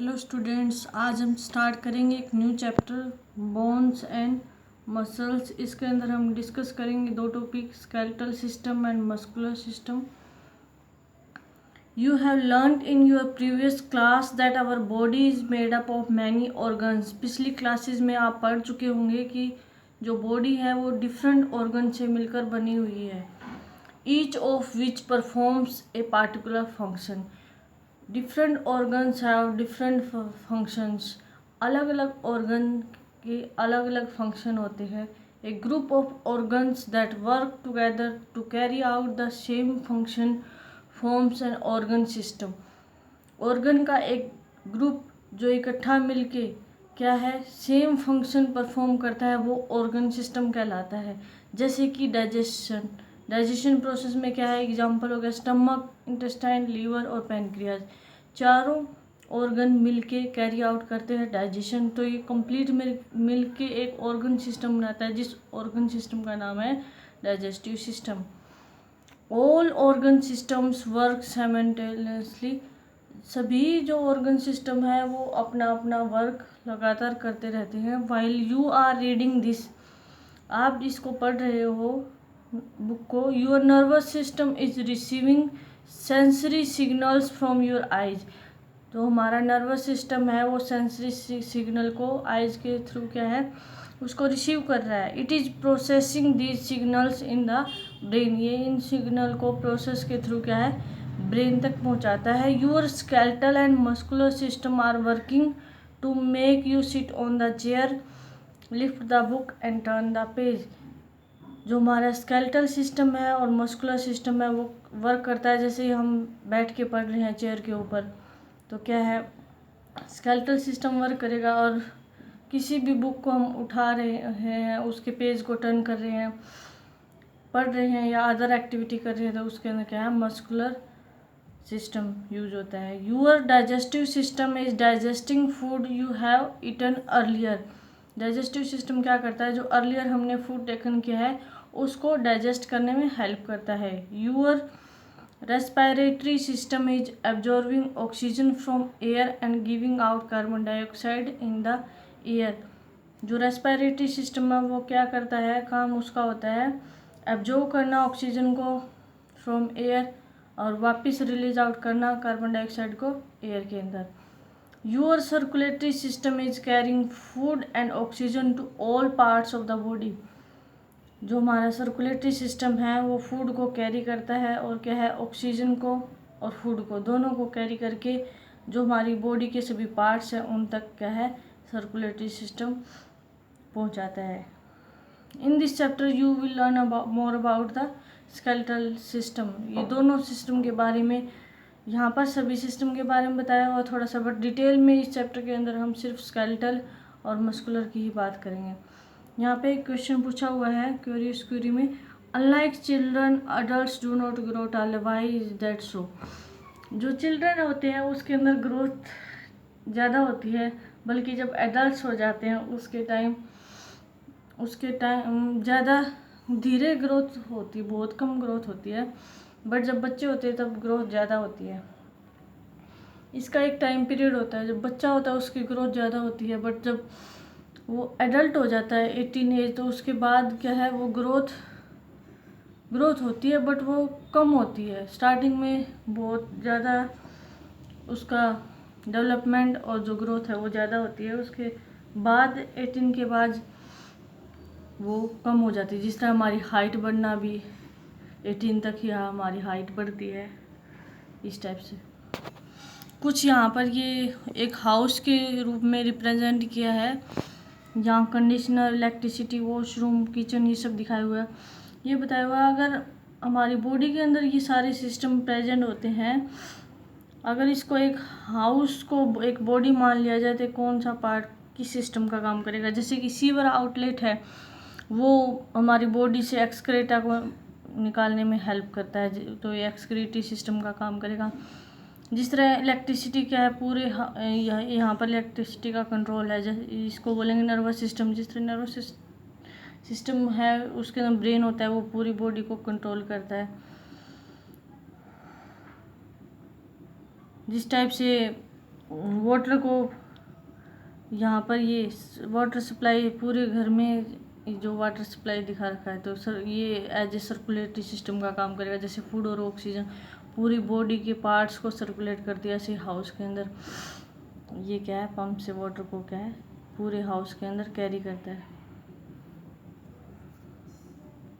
Hello students, आज हम start करेंगे एक new chapter bones and muscles. इसके अंदर हम डिस्कस करेंगे दो topic, skeletal system and muscular system. You have learned in your previous class that our body is made up of many organs. पिछली क्लासेस में आप पढ़ चुके होंगे कि जो बॉडी है वो डिफरेंट ऑर्गन से मिलकर बनी हुई है, each of which performs a particular function. Different organs have different functions. अलग अलग ऑर्गन के अलग अलग फंक्शन होते हैं। A group of organs that work together to carry out the same function forms an organ system. Organ का एक group जो इकट्ठा मिलके क्या है, सेम फंक्शन परफॉर्म करता है, वो ऑर्गन सिस्टम कहलाता है। जैसे कि डाइजेशन प्रोसेस में क्या है, एग्जांपल हो गया स्टमक, इंटेस्टाइन, लीवर और पैनक्रियाज। चारों ऑर्गन मिलके कैरी आउट करते हैं डाइजेशन। तो ये कंप्लीट मिलके एक ऑर्गन सिस्टम बनाता है, जिस ऑर्गन सिस्टम का नाम है digestive system. All organ systems work simultaneously. सभी जो ऑर्गन सिस्टम है वो अपना अपना वर्क लगातार करते रहते हैं। While you are reading this, आप इसको पढ़ रहे हो बुक को, your nervous system is receiving sensory signals from your eyes. तो हमारा नर्वस सिस्टम है वो सेंसरी सिग्नल को आइज के थ्रू क्या है, उसको रिसीव कर रहा है। It is processing these signals in the brain. ये इन सिग्नल को प्रोसेस के थ्रू क्या है, ब्रेन तक पहुंचाता है। Your skeletal and muscular system are working to make you sit on the chair, lift the book and turn the page. जो हमारा स्केलेटल सिस्टम है और मस्कुलर सिस्टम है वो वर्क करता है जैसे हम बैठ के पढ़ रहे हैं चेयर के ऊपर, तो क्या है, स्केलेटल सिस्टम वर्क करेगा। और किसी भी बुक को हम उठा रहे हैं, उसके पेज को टर्न कर रहे हैं, पढ़ रहे हैं या अदर एक्टिविटी कर रहे हैं, तो उसके अंदर क्या है, मस्कुलर सिस्टम यूज होता है। Your digestive system is digesting food you have eaten earlier. Digestive system क्या करता है, जो अर्लियर हमने फूड टेकन किया है उसको डाइजेस्ट करने में हेल्प करता है। Your respiratory system is absorbing oxygen from air and giving out carbon dioxide in the air. जो रेस्पिरेटरी सिस्टम है वो क्या करता है, काम उसका होता है एब्जॉर्ब करना ऑक्सीजन को फ्रॉम एयर और वापस रिलीज आउट करना कार्बन डाइऑक्साइड को एयर के अंदर। Your circulatory system is carrying food and oxygen to all parts of the body. जो हमारा सर्कुलेटरी सिस्टम है वो फूड को कैरी करता है और क्या है, ऑक्सीजन को और फूड को दोनों को कैरी करके जो हमारी बॉडी के सभी पार्ट्स हैं उन तक क्या है, सर्कुलेटरी सिस्टम पहुंचाता है। In this chapter you will learn more about the skeletal system. ये दोनों सिस्टम के बारे में यहाँ पर सभी सिस्टम के बारे में बताया हुआ थोड़ा सा, बट डिटेल में इस चैप्टर के अंदर हम सिर्फ स्केलेटल और मस्कुलर की ही बात करेंगे। यहाँ पे एक क्वेश्चन पूछा हुआ है क्यूरियस क्वेरी में, unlike children adults do not grow tall, why is that so. जो चिल्ड्रन होते हैं उसके अंदर ग्रोथ ज़्यादा होती है, बल्कि जब एडल्ट्स हो जाते हैं उसके टाइम ज़्यादा धीरे ग्रोथ होती, बहुत कम ग्रोथ होती है। बट जब बच्चे होते हैं तब ग्रोथ ज़्यादा होती है। इसका एक टाइम पीरियड होता है, जब बच्चा होता है उसकी ग्रोथ ज़्यादा होती है, बट जब वो एडल्ट हो जाता है 18 एज, तो उसके बाद क्या है, वो ग्रोथ होती है बट वो कम होती है। स्टार्टिंग में बहुत ज़्यादा उसका डेवलपमेंट और जो ग्रोथ है वो ज़्यादा होती है, उसके बाद 18 के बाद वो कम हो जाती है। जिस तरह हमारी हाइट बढ़ना भी 18 तक ही हमारी हाइट बढ़ती है, इस टाइप से। कुछ यहाँ पर ये एक हाउस के रूप में रिप्रेजेंट किया है, जहाँ कंडीशनर, इलेक्ट्रिसिटी, वॉशरूम, किचन ये सब दिखाया हुआ है। ये बताया हुआ अगर हमारी बॉडी के अंदर ये सारे सिस्टम प्रेजेंट होते हैं, अगर इसको एक हाउस को एक बॉडी मान लिया जाए तो कौन सा पार्ट किस सिस्टम का काम करेगा। जैसे कि सीवर आउटलेट है, वो हमारी बॉडी से एक्सक्रीटा को निकालने में हेल्प करता है, तो ये एक्सक्रीटरी सिस्टम का काम करेगा। जिस तरह इलेक्ट्रिसिटी क्या है, पूरे यहाँ पर इलेक्ट्रिसिटी का कंट्रोल है, जैसे इसको बोलेंगे नर्वस सिस्टम। जिस तरह नर्वस सिस्टम है उसके अंदर ब्रेन होता है, वो पूरी बॉडी को कंट्रोल करता है। जिस टाइप से वाटर को यहाँ पर ये वाटर सप्लाई पूरे घर में जो वाटर सप्लाई दिखा रखा है, तो सर ये एज ए सर्कुलेटरी सिस्टम का काम करेगा, जैसे फूड और ऑक्सीजन पूरी बॉडी के पार्ट्स को सर्कुलेट करती है। ऐसे हाउस के अंदर ये क्या है, पंप से वाटर को क्या है पूरे हाउस के अंदर कैरी करता है।